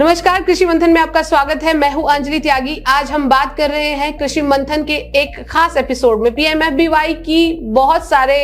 नमस्कार, कृषि मंथन में आपका स्वागत है। मैं हूं अंजलि त्यागी। आज हम बात कर रहे हैं कृषि मंथन के एक खास एपिसोड में। पीएमएफबीवाई की बहुत सारे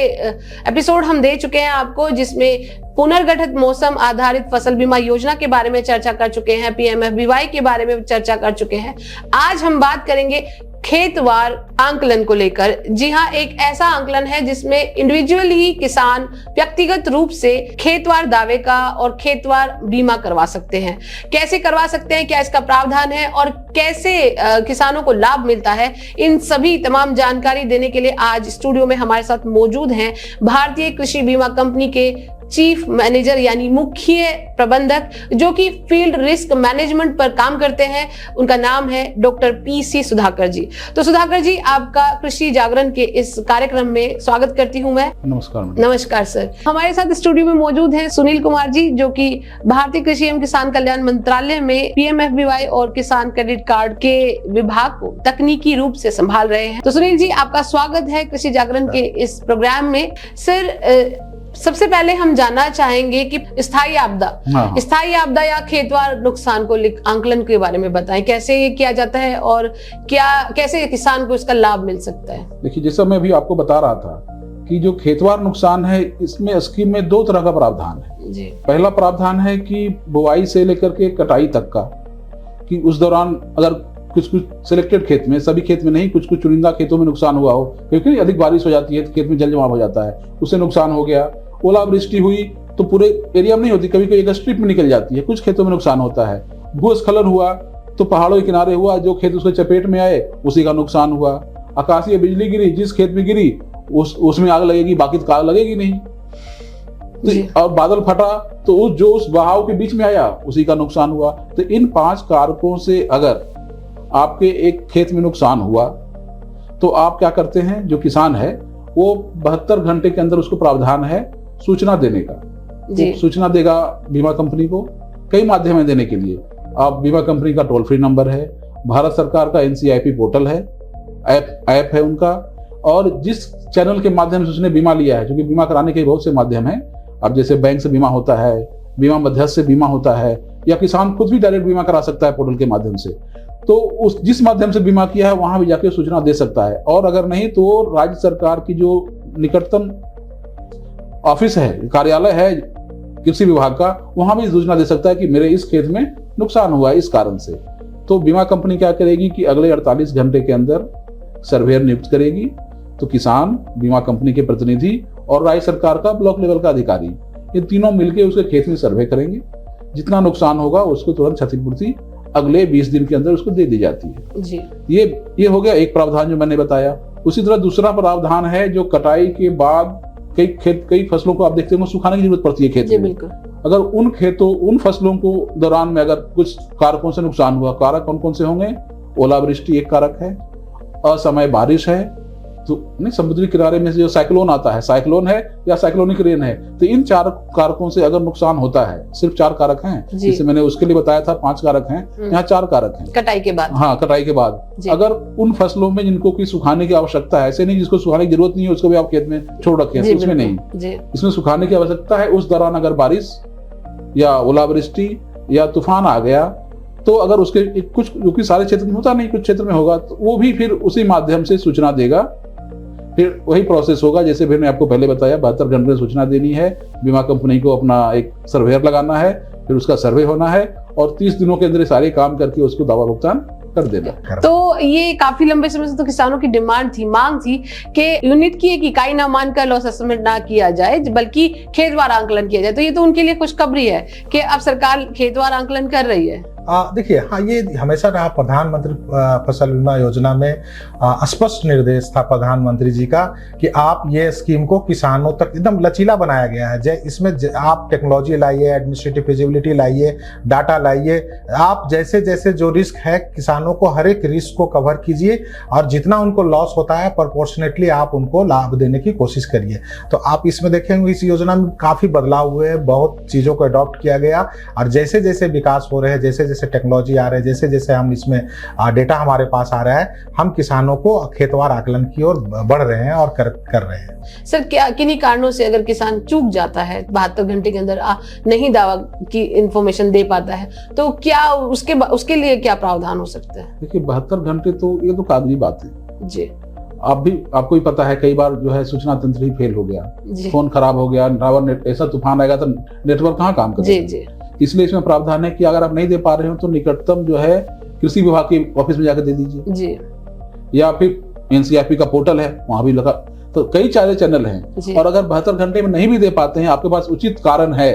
एपिसोड हम दे चुके हैं आपको, जिसमें पुनर्गठित मौसम आधारित फसल बीमा योजना के बारे में चर्चा कर चुके हैं, पीएमएफबीवाई के बारे में चर्चा कर चुके हैं। आज हम बात करेंगे खेतवार आंकलन को लेकर। जी हाँ, एक ऐसा आंकलन है जिसमें इंडिविजुअली किसान व्यक्तिगत रूप से खेतवार दावे का और खेतवार बीमा करवा सकते हैं। कैसे करवा सकते हैं, क्या इसका प्रावधान है और कैसे किसानों को लाभ मिलता है, इन सभी तमाम जानकारी देने के लिए आज स्टूडियो में हमारे साथ मौजूद हैं भारतीय कृषि बीमा कंपनी के चीफ मैनेजर यानी मुख्य प्रबंधक, जो कि फील्ड रिस्क मैनेजमेंट पर काम करते हैं। उनका नाम है डॉक्टर पीसी सुधाकर जी। तो सुधाकर जी, आपका कृषि जागरण के इस कार्यक्रम में स्वागत करती हूं मैं। नमस्कार। नमस्कार सर। हमारे साथ स्टूडियो में मौजूद हैं सुनील कुमार जी, जो कि भारतीय कृषि एवं किसान कल्याण मंत्रालय में पीएमएफबीवाई और किसान क्रेडिट कार्ड के विभाग को तकनीकी रूप से संभाल रहे हैं। तो सुनील जी, आपका स्वागत है कृषि जागरण के इस प्रोग्राम में। सर, सबसे पहले हम जानना चाहेंगे कि स्थायी आपदा या खेतवार नुकसान को आंकलन के बारे में बताएं। कैसे ये किया जाता है और कैसे किसान को इसका लाभ मिल सकता है? देखिए, जैसा मैं भी आपको बता रहा था कि जो खेतवार नुकसान है, इसमें स्कीम में दो तरह का प्रावधान है जी। पहला प्रावधान है कि बुआई से लेकर के कटाई तक का, कि उस दौरान अगर कुछ सिलेक्टेड खेत में, सभी खेत में नहीं, कुछ चुनिंदा खेतों में नुकसान हुआ हो, क्योंकि अधिक बारिश हो जाती है, खेत में जल जमाव हो जाता है, उससे नुकसान हो गया। ओलावृष्टि हुई तो पूरे एरिया में नहीं होती, कभी कभी एक स्ट्रिप में निकल जाती है, कुछ खेतों में नुकसान होता है। भूस्खलन हुआ तो पहाड़ों के किनारे हुआ, जो खेत उसके चपेट में आए उसी का नुकसान हुआ। आकाशीय बिजली गिरी, जिस खेत में गिरी उसमें आग लगेगी, बाकी तो आग लगेगी नहीं। तो और बादल फटा तो उस बहाव के बीच में आया, उसी का नुकसान हुआ। तो इन 5 कारकों से अगर आपके एक खेत में नुकसान हुआ तो आप क्या करते हैं, जो किसान है वो 72 घंटे के अंदर उसको प्रावधान है सूचना देने का। वो सूचना देगा बीमा कंपनी को कई माध्यम है देने के लिए। आप बीमा कंपनी का टोल फ्री नंबर है, भारत सरकार का NCIP पोर्टल है, ऐप है उनका, और जिस चैनल के माध्यम से उसने बीमा लिया है, क्योंकि बीमा कराने के बहुत से माध्यम है। अब जैसे बैंक से बीमा होता है, बीमा मध्यस्थ से बीमा होता है, या किसान खुद भी डायरेक्ट बीमा करा सकता है पोर्टल के माध्यम से। तो उस जिस माध्यम से बीमा किया है वहां भी जाके सूचना दे सकता है। और अगर नहीं तो राज्य सरकार की जो निकटतम ऑफिस है, कार्यालय है कृषि विभाग का, वहां भी सूचना दे सकता है कि मेरे इस खेत में नुकसान हुआ है इस कारण से। तो बीमा कंपनी क्या करेगी कि अगले 48 घंटे के अंदर सर्वेयर नियुक्त करेगी। तो किसान, बीमा कंपनी के प्रतिनिधि और राज्य सरकार का ब्लॉक लेवल का अधिकारी, ये तीनों मिलकर उसके खेत में सर्वे करेंगे। जितना नुकसान होगा उसको तुरंत क्षतिपूर्ति अगले 20 दिन के अंदर उसको दे दी जाती है जी। ये हो गया एक प्रावधान जो मैंने बताया। उसी तरह दूसरा प्रावधान है जो कटाई के बाद कई फसलों को आप देखते हो सुखाने की जरूरत पड़ती है खेत में। अगर उन फसलों को दौरान में अगर कुछ कारकों से नुकसान हुआ, कारक कौन कौन से होंगे? ओलावृष्टि एक कारक है, असमय बारिश है, तो नहीं, समुद्री किनारे में से जो साइक्लोन आता है, साइक्लोन है या साइक्लोनिक रेन है, तो इन 4 कारकों से अगर नुकसान होता है, सिर्फ 4 कारक हैं, जैसे मैंने उसके लिए बताया था 5 कारक हैं, यहाँ 4 कारक हैं कटाई के बाद। हाँ, कटाई के बाद अगर उन फसलों में जिनको की सुखाने की आवश्यकता है, ऐसे नहीं जिसको सुखाने की जरूरत नहीं है उसको भी आप खेत में छोड़ रखे हैं, इसमें नहीं, इसमें सुखाने की आवश्यकता है। उस दौरान अगर बारिश या ओलावृष्टि या तूफान आ गया तो अगर उसके कुछ, क्योंकि सारे क्षेत्र में होता नहीं, कुछ क्षेत्र में होगा, तो वो भी फिर उसी माध्यम से सूचना देगा। फिर वही प्रोसेस होगा जैसे फिर मैं आपको पहले बताया, 72 घंटे में सूचना देनी है, बीमा कंपनी को अपना एक सर्वेयर लगाना है, फिर उसका सर्वे होना है और 30 दिनों के अंदर सारे काम करके उसको दावा भुगतान कर देना। तो ये काफी लंबे समय से तो किसानों की मांग थी कि यूनिट की एक इकाई ना मानकर लॉस असेसमेंट ना किया जाए, बल्कि खेतवार आंकलन किया जाए। तो ये तो उनके लिए खुशखबरी है कि अब सरकार खेतवार आंकलन कर रही है। देखिए, हाँ, ये हमेशा रहा प्रधानमंत्री फसल बीमा योजना में स्पष्ट निर्देश था प्रधानमंत्री जी का कि आप ये स्कीम को किसानों तक एकदम लचीला बनाया गया है। इसमें आप टेक्नोलॉजी लाइए, एडमिनिस्ट्रेटिव फिजिबिलिटी लाइए, डाटा लाइए, आप जैसे जैसे जो रिस्क है किसानों को हर एक रिस्क को कवर कीजिए और जितना उनको लॉस होता है प्रोपोर्शनेटली आप उनको लाभ देने की कोशिश करिए। तो आप इसमें देखेंगे इस योजना में काफी बदलाव हुए हैं, बहुत चीजों को अडॉप्ट किया गया और जैसे जैसे विकास हो रहे हैं, जैसे जैसे टेक्नोलॉजी आ रही है, जैसे जैसे हम इसमें डेटा हमारे पास आ रहा है, हम किसानों को खेतवार आकलन की ओर बढ़ रहे हैं और कर रहे हैं। सर, क्या किन्हीं कारणों से अगर किसान चूक जाता है, 72 घंटे के अंदर नहीं दावा की इंफॉर्मेशन दे पाता है, तो क्या उसके लिए क्या प्रावधान हो सकता है? देखिए, 72 घंटे तो ये तो कागजी बात है जी। आपको ही पता है, कई बार जो है सूचना तंत्र ही फेल हो गया, फोन खराब हो गया, ऐसा तूफान आएगा तो नेटवर्क कहाँ काम करेगा। जी। इसलिए इसमें प्रावधान है कि अगर आप नहीं दे पा रहे हो तो निकटतम जो है कृषि विभाग के ऑफिस में जाकर दे दीजिए जी, या फिर एनसीआरपी का पोर्टल है, वहां भी लगा, तो कई सारे चैनल हैं। और अगर 72 घंटे में नहीं भी दे पाते हैं, आपके पास उचित कारण है,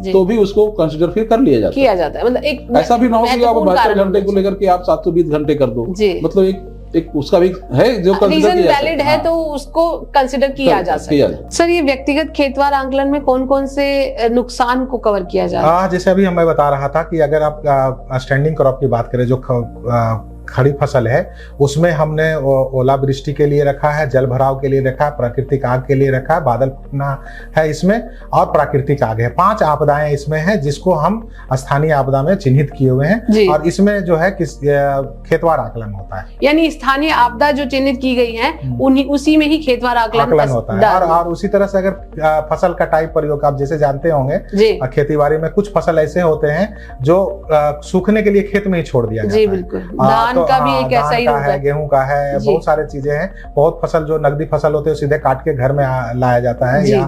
तो भी उसको कंसिडर फिर कर लिया जाता है। मतलब एक ऐसा भी ना हो कि आप 72 घंटे को लेकर के आप 720 घंटे कर दो, मतलब एक उसका भी है जो रीजन वैलिड है, तो उसको कंसिडर किया जा सकता है। सर, ये व्यक्तिगत खेतवार आंकलन में कौन कौन से नुकसान को कवर किया जा रहा है? जैसे अभी मैं बता रहा था कि अगर आप स्टैंडिंग क्रॉप की बात करें, जो खड़ी फसल है, उसमें हमने ओलावृष्टि के लिए रखा है, जल भराव के लिए रखा है, प्राकृतिक आग के लिए रखा है, बादल फटना है इसमें, और प्राकृतिक आग है। 5 आपदाएं इसमें हैं जिसको हम स्थानीय आपदा में चिन्हित किए हुए हैं, और इसमें जो है खेतवार आकलन होता है। यानी स्थानीय आपदा जो चिन्हित की गई है, उसी में ही खेतवार आकलन होता है। और उसी तरह से अगर फसल कटाई प्रयोग, आप जैसे जानते होंगे खेती बाड़ी में कुछ फसल ऐसे होते हैं जो सूखने के लिए खेत में ही छोड़ दिया जाता है। बिल्कुल, का भी एक ऐसा ही है, गेहूं का है, बहुत सारे चीजें हैं। बहुत फसल जो नकदी फसल होते हैं सीधे काट के घर में लाया जाता है या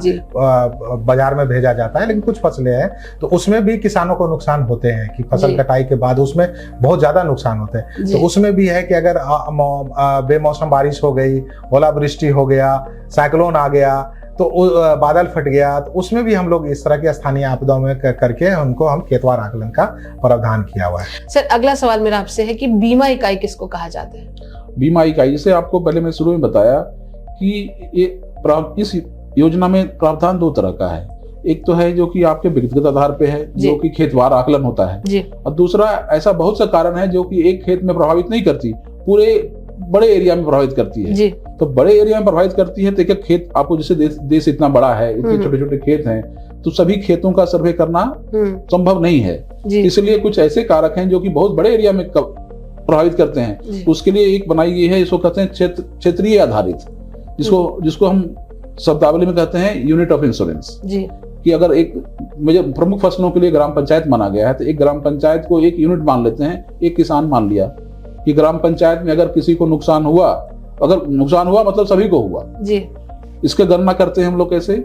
बाजार में भेजा जाता है, लेकिन कुछ फसलें हैं तो उसमें भी किसानों को नुकसान होते हैं कि फसल कटाई के बाद उसमें बहुत ज्यादा नुकसान होते हैं। तो उसमें भी है कि अगर बेमौसम बारिश हो गई, ओलावृष्टि हो गया, साइक्लोन आ गया, तो बादल फट गया, तो उसमें भी हम लोग इस तरह की स्थानीय आपदाओं में करके उनको हम खेतवार आकलन का प्रावधान किया हुआ है। सर, अगला सवाल मेरा आपसे है कि बीमा इकाई किसको कहा जाता है? बीमा इकाई, जैसे आपको पहले मैं शुरू में बताया कि इस योजना में प्रावधान 2 तरह का है। एक तो है जो कि आपके व्यक्तिगत आधार पे है, जो कि खेतवार आकलन होता है, और दूसरा ऐसा बहुत सा कारण है जो कि एक खेत में प्रभावित नहीं करती, पूरे बड़े एरिया में प्रभावित करती है। तो बड़े एरिया में प्रभावित करती है तो एक खेत, आपको जैसे देश इतना बड़ा है, इतने छोटे छोटे खेत हैं, तो सभी खेतों का सर्वे करना संभव नहीं है। इसलिए कुछ ऐसे कारक हैं जो कि बहुत बड़े एरिया में प्रभावित करते हैं। उसके लिए एक बनाई गई है, इसको कहते हैं क्षेत्रीय आधारित, जिसको हम शब्दावली में कहते हैं यूनिट ऑफ इंश्योरेंस। कि अगर एक प्रमुख फसलों के लिए ग्राम पंचायत माना गया है, तो एक ग्राम पंचायत को एक यूनिट मान लेते हैं, एक किसान मान लिया कि ग्राम पंचायत में अगर किसी को नुकसान हुआ, अगर नुकसान हुआ मतलब सभी को हुआ जी। इसके गणना करते हैं हम लोग कैसे?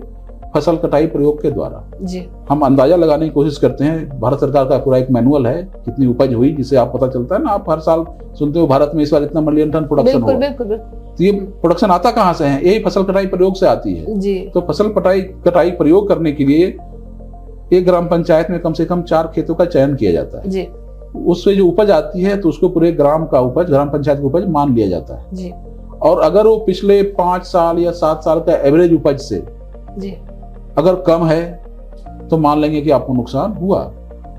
फसल कटाई प्रयोग के द्वारा जी। हम अंदाजा लगाने की कोशिश करते हैं। भारत सरकार का पूरा एक मैनुअल है, कितनी उपज हुई, जिससे आप पता चलता है ना, आप हर साल सुनते हो भारत में इस बार इतना मिलियन टन प्रोडक्शन हुआ। तो ये प्रोडक्शन आता कहाँ से है? यही फसल कटाई प्रयोग से आती है जी। तो फसल कटाई प्रयोग करने के लिए एक ग्राम पंचायत में कम से कम 4 खेतों का चयन किया जाता है जी। उससे जो उपज आती है तो उसको पूरे ग्राम का उपज, ग्राम पंचायत का उपज मान लिया जाता है जी। और अगर वो पिछले 5 साल या 7 साल का एवरेज उपज से जी अगर कम है तो मान लेंगे कि आपको नुकसान हुआ।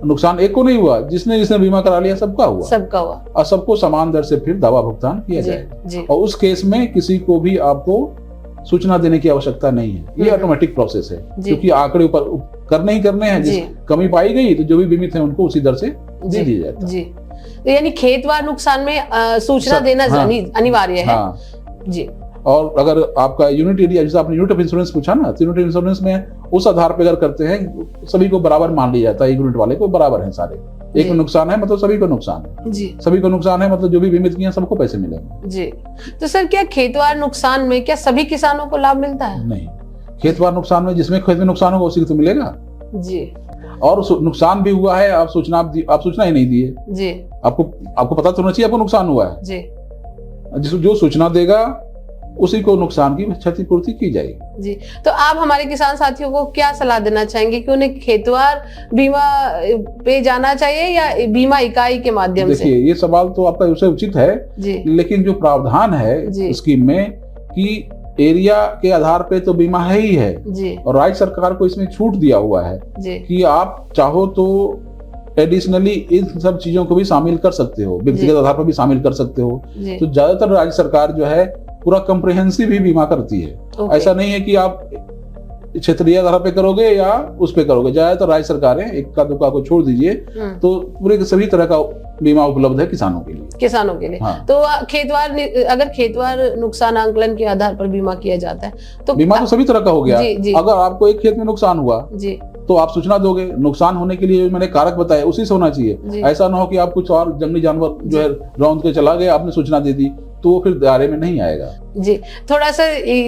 नुकसान एक को नहीं हुआ, जिसने बीमा करा लिया सबका हुआ और सबको समान दर से फिर दावा भुगतान किया जाएगा। और उस केस में किसी को भी आपको सूचना देने की आवश्यकता नहीं है, ये ऑटोमेटिक प्रोसेस है, क्योंकि आंकड़े ऊपर करने ही करने हैं। जिस कमी पाई गई तो जो भी बीमित है उनको उसी दर से दे दिया जाता है। तो यानी खेतवार नुकसान में सूचना देना अनिवार्य है जी। और अगर आपका यूनिट एरिया, जैसे आपने यूनिट ऑफ इंश्योरेंस पूछा ना, तो यूनिट ऑफ इंश्योरेंस में उस आधार पर अगर करते हैं सभी को बराबर मान लिया जाता है, यूनिट वाले को बराबर है सारे। एक को नुकसान है मतलब सभी को नुकसान है जी। सभी को नुकसान है मतलब जो भी बीमित किया सबको पैसे मिलेंगे जी। तो सर, क्या खेतवार नुकसान में क्या सभी किसानों को लाभ मिलता है? नहीं, खेतवार नुकसान में जिसमें खेत में नुकसान होगा उसी को तो मिलेगा जी। और नुकसान भी हुआ है, आप सूचना ही नहीं दी है जी। आपको पता तो होना चाहिए आपको नुकसान हुआ है जी। जो सूचना देगा उसी को नुकसान की क्षतिपूर्ति की जाएगी जी। तो आप हमारे किसान साथियों को क्या सलाह देना चाहेंगे कि उन्हें खेतवार बीमा पे जाना चाहिए या बीमा इकाई के माध्यम से? देखिए, ये सवाल तो आपका उससे उचित है जी। लेकिन जो प्रावधान है स्कीम में कि एरिया के आधार पे तो बीमा है ही है जी। और राज्य सरकार को इसमें छूट दिया हुआ है जी। कि आप चाहो तो एडिशनली इन सब चीजों को भी शामिल कर सकते हो, व्यक्तिगत आधार पर भी शामिल कर सकते हो। तो ज्यादातर राज्य सरकार जो है पूरा कम्प्रिहेंसिव ही बीमा करती है। ऐसा नहीं है कि आप क्षेत्रीय आधार पे करोगे या उस पे करोगे, चाहे तो राज्य सरकारें इक्का दुक्का को छोड़ दीजिए, तो पूरे सभी तरह का बीमा उपलब्ध है किसानों के लिए। हाँ। तो अगर खेतवार नुकसान आंकलन के आधार पर बीमा किया जाता है तो बीमा तो सभी तरह का हो गया। जी। अगर आपको एक खेत में नुकसान हुआ जी, तो आप सूचना दोगे। नुकसान होने के लिए जो मैंने कारक बताया उसी से होना चाहिए। ऐसा ना हो कि आप कुछ और जंगली जानवर जो है रौंद के चला गया, आपने सूचना दे दी, तो वो फिर दायरे में नहीं आएगा। जी, थोड़ा सा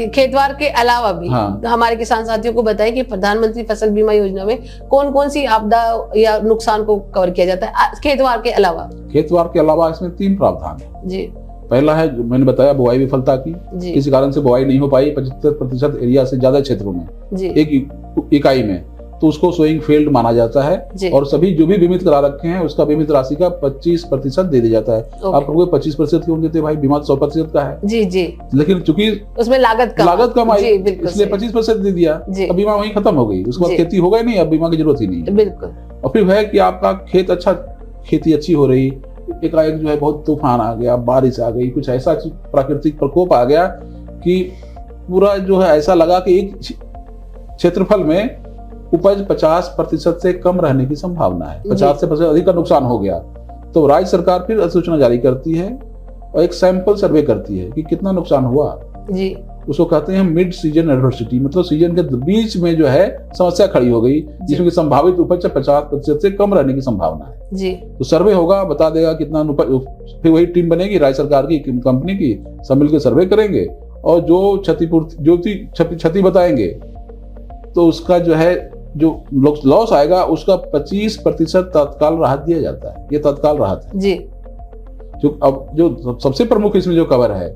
खेतवार के अलावा भी हमारे किसान साथियों को बताएं कि प्रधानमंत्री फसल बीमा योजना में कौन कौन सी आपदा या नुकसान को कवर किया जाता है खेतवार के अलावा? खेतवार के अलावा इसमें 3 प्रावधान है जी। पहला है जो मैंने बताया, बुआई विफलता की, किसी कारण से बुआई नहीं हो पाई 75% एरिया से ज्यादा क्षेत्रों में एक इकाई में, तो उसको सोइंग फेल्ड माना जाता है और सभी जो भी बीमित करा रखे हैं उसका बीमित राशि का 25% दे दिया जाता है। आप कहोगे 25% क्यों देते भाई, बीमा 100% का है। जी जी। लेकिन चूंकि उसमें लागत कम आई इसलिए 25% दे दिया, अब बीमा वहीं खत्म हो गई, उसके बाद खेती होगा ही नहीं, अब बीमा की जरूरत ही नहीं। बिल्कुल। और फिर है कि आपका खेती अच्छी हो रही, एकाएक जो है बहुत तूफान आ गया, बारिश आ गई, कुछ ऐसा प्राकृतिक प्रकोप आ गया कि पूरा जो है ऐसा लगा कि एक क्षेत्रफल में उपज 50% से कम रहने की संभावना है, 50% अधिक का नुकसान हो गया, तो राज्य सरकार फिर अधिसूचना जारी करती है और एक सैंपल सर्वे करती है कि कितना नुकसान हुआ जी। उसको कहते हैं मिड सीजन एडवर्सिटी, मतलब सीजन के बीच में जो है समस्या खड़ी हो गई जिसमें संभावित उपज 50% से कम रहने की संभावना है जी। तो सर्वे होगा, बता देगा कितना उपज, फिर वही टीम बनेगी राज्य सरकार की, कंपनी की, सब मिलकर सर्वे करेंगे और जो क्षति बताएंगे तो उसका जो है जो लॉस आएगा उसका 25% तत्काल राहत दिया जाता है। ये तत्काल राहत है जी। जो सबसे प्रमुख इसमें जो कवर है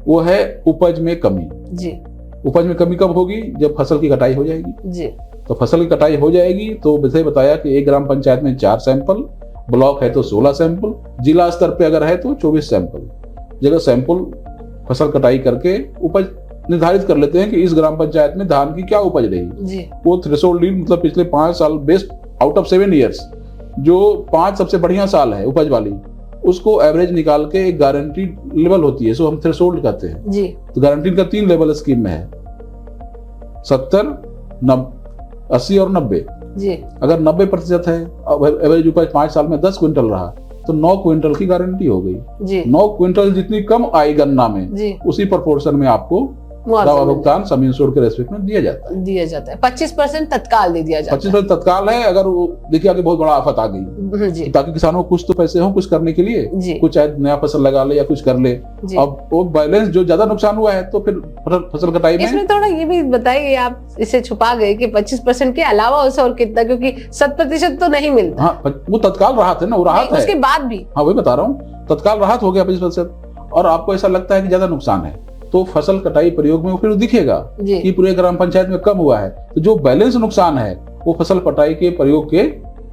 वो है उपज में कमी जी। उपज में कमी कब होगी? जब फसल की कटाई हो जाएगी जी। तो फसल की कटाई हो जाएगी तो वैसे बताया कि एक ग्राम पंचायत में 4 सैंपल, ब्लॉक है तो 16 सैंपल, जिला स्तर पे अगर है तो 24 सैंपल, जगह सैंपल फसल कटाई करके उपज निर्धारित कर लेते हैं कि इस ग्राम पंचायत में धान की क्या उपज रही जी। वो थ्रेशोल्ड यील्ड, मतलब पिछले 5 साल बेस्ट आउट ऑफ 7 ईयर्स, जो 5 सबसे बढ़िया साल है उपज वाली, उसको एवरेज निकाल के एक गारंटीड लेवल होती है, सो हम थ्रेशोल्ड कहते हैं जी। तो गारंटीड का 3 लेवल स्कीम में है, 70, 80 और 90 जी। अगर 90% है, एवरेज उपज 5 साल में 10 क्विंटल रहा तो 9 क्विंटल की गारंटी हो गई जी। 9 क्विंटल जितनी कम आई गन्ना में जी, उसी प्रोपोर्शन में आपको दवा भुगतान सम इंश्योर्ड के रेस्पेक्ट में दिया जाता है। 25% तत्काल दे दिया जाता है। 25% तत्काल है, अगर वो देखिए आगे बहुत बड़ा आफत आ गई ताकि किसानों को कुछ तो पैसे हो कुछ करने के लिए, कुछ चाहे नया फसल लगा ले या कुछ कर ले। अब वो बैलेंस जो ज्यादा नुकसान हुआ है तो फिर फसल कटाई में। इसमें थोड़ा ये भी बताइए, आप इसे छुपा गए कि 25% के अलावा उसे और कितना, क्योंकि 100% तो नहीं मिलता। हाँ, वो तत्काल राहत है ना, वो राहत है। उसके बाद भी, हाँ वही बता रहा हूँ, तत्काल राहत हो गया 25% और आपको ऐसा लगता है कि ज्यादा नुकसान है तो फसल कटाई प्रयोग में फिर दिखेगा कि पूरे ग्राम पंचायत में कम हुआ है, तो जो बैलेंस नुकसान है वो फसल कटाई के प्रयोग के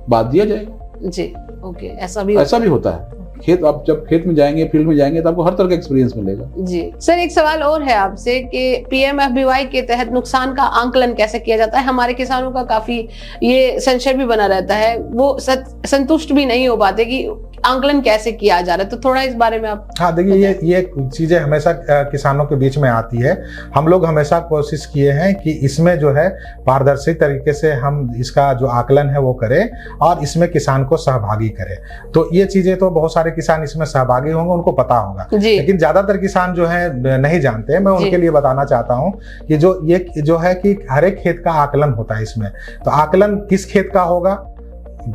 बाद दिया जाएगा जी। ओके, ऐसा भी होता है। खेत, आप जब खेत में जाएंगे, फील्ड में जाएंगे तो आपको हर तरह का एक्सपीरियंस मिलेगा जी। सर, एक सवाल और है आपसे कि पीएमएफबीवाई के तहत नुकसान का आंकलन कैसे किया जाता है? हमारे किसानों का काफी ये संशय भी बना रहता है, वो संतुष्ट भी नहीं हो पाते कि आंकलन कैसे किया जा रहा है, तो थोड़ा इस बारे में आप। हाँ, देखिए ये चीजें हमेशा किसानों के बीच में आती है। हम लोग हमेशा कोशिश किए हैं कि इसमें जो है पारदर्शी तरीके से हम इसका जो आकलन है वो करें और इसमें किसान को सहभागी करें। तो ये चीजें तो बहुत सारे किसान इसमें सहभागी होंगे, उनको पता होगा, लेकिन ज्यादातर किसान जो है नहीं जानते। मैं उनके लिए बताना चाहता हूँ कि जो है कि हर एक खेत का आकलन होता है इसमें। तो आकलन किस खेत का होगा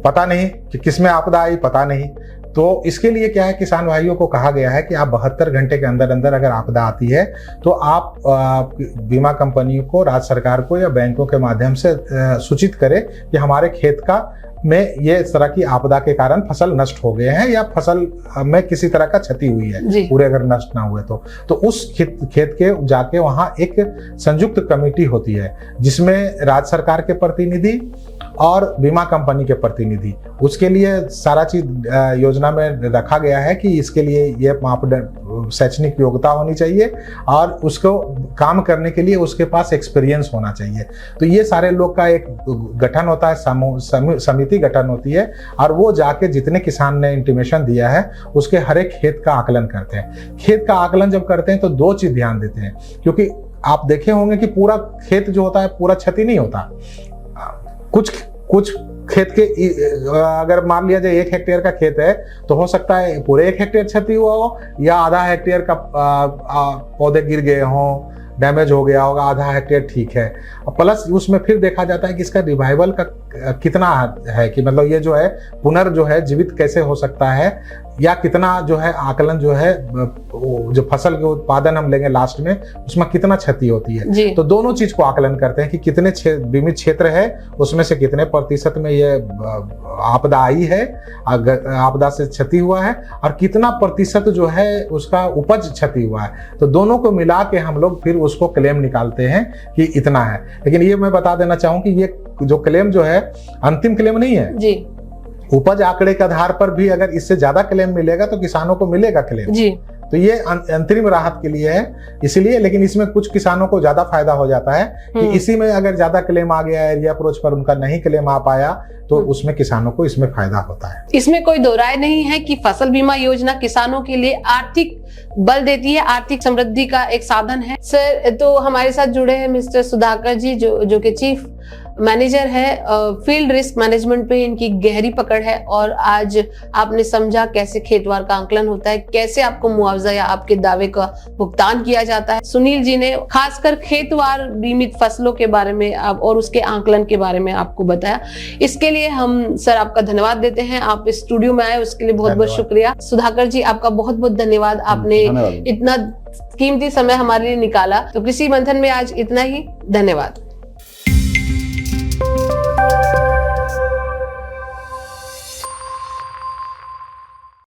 पता नहीं, कि किसमें आपदा आई पता नहीं। तो इसके लिए क्या है, किसान भाइयों को कहा गया है कि आप 72 घंटे के अंदर अंदर अगर आपदा आती है तो आप बीमा कंपनियों को, राज्य सरकार को या बैंकों के माध्यम से सूचित करें कि हमारे खेत का में ये इस तरह की आपदा के कारण फसल नष्ट हो गए हैं या फसल में किसी तरह का क्षति हुई है, पूरे अगर नष्ट ना हुए तो उस खेत के जाके वहाँ एक संयुक्त कमेटी होती है जिसमें राज्य सरकार के प्रतिनिधि और बीमा कंपनी के प्रतिनिधि, उसके लिए सारा चीज योजना में रखा गया है कि इसके लिए ये मापदंड, शैक्षणिक योग्यता होनी चाहिए और उसको काम करने के लिए उसके पास एक्सपीरियंस होना चाहिए। तो ये सारे लोग का एक गठन होता है, समिति गठन होती है और वो जाके जितने किसान ने इंटीमेशन दिया है उसके हर एक खेत का आकलन करते हैं। खेत का आकलन जब करते हैं तो 2 चीज ध्यान देते हैं, क्योंकि आप देखे होंगे कि पूरा खेत जो होता है पूरा क्षति नहीं होता। कुछ खेत के अगर मान लिया जाए 1 हेक्टेयर का खेत है तो हो सकता है पूरे 1 हेक्टेयर क्षति हुआ हो या आधा हेक्टेयर का पौधे गिर गए हों, डैमेज हो गया होगा, आधा हेक्टेयर ठीक है। प्लस उसमें फिर देखा जाता है कि इसका रिवाइवल का कितना है, कि मतलब ये जो है जो है जीवित कैसे हो सकता है, या कितना जो है आकलन जो है जो फसल के उत्पादन हम लेंगे लास्ट में उसमें कितना क्षति होती है। तो दोनों चीज को आकलन करते हैं कि कितने बीमित क्षेत्र है, उसमें से कितने प्रतिशत में ये आपदा आई है, आपदा से क्षति हुआ है, और कितना प्रतिशत जो है उसका उपज क्षति हुआ है। तो दोनों को मिला के हम लोग फिर उसको क्लेम निकालते हैं कि इतना है। लेकिन ये मैं बता देना चाहूँ कि ये जो क्लेम जो है अंतिम क्लेम नहीं है जी। उपज आंकड़े के आधार पर भी अगर इससे ज्यादा क्लेम मिलेगा तो किसानों को मिलेगा क्लेम जी। तो ये अंतरिम राहत के लिए है इसलिए, लेकिन इसमें कुछ किसानों को ज्यादा फायदा हो जाता है कि इसी में अगर ज्यादा क्लेम आ गया, एरिया अप्रोच पर उनका नहीं क्लेम आ पाया, तो उसमें किसानों को इसमें फायदा होता है। इसमें कोई दो राय नहीं है कि फसल बीमा योजना किसानों के लिए आर्थिक बल देती है, आर्थिक समृद्धि का एक साधन है। सर, तो हमारे साथ जुड़े हैं मिस्टर सुधाकर जी जो कि चीफ मैनेजर है फील्ड रिस्क मैनेजमेंट पे, इनकी गहरी पकड़ है और आज आपने समझा कैसे खेतवार का आंकलन होता है, कैसे आपको मुआवजा या आपके दावे का भुगतान किया जाता है। सुनील जी ने खासकर खेतवार बीमित फसलों के बारे में और उसके आंकलन के बारे में आपको बताया। इसके लिए हम सर आपका धन्यवाद देते हैं, आप इस स्टूडियो में आए उसके लिए बहुत बहुत शुक्रिया। सुधाकर जी आपका बहुत बहुत धन्यवाद, आपने इतना कीमती समय हमारे लिए निकाला। तो कृषि मंथन में आज इतना ही, धन्यवाद।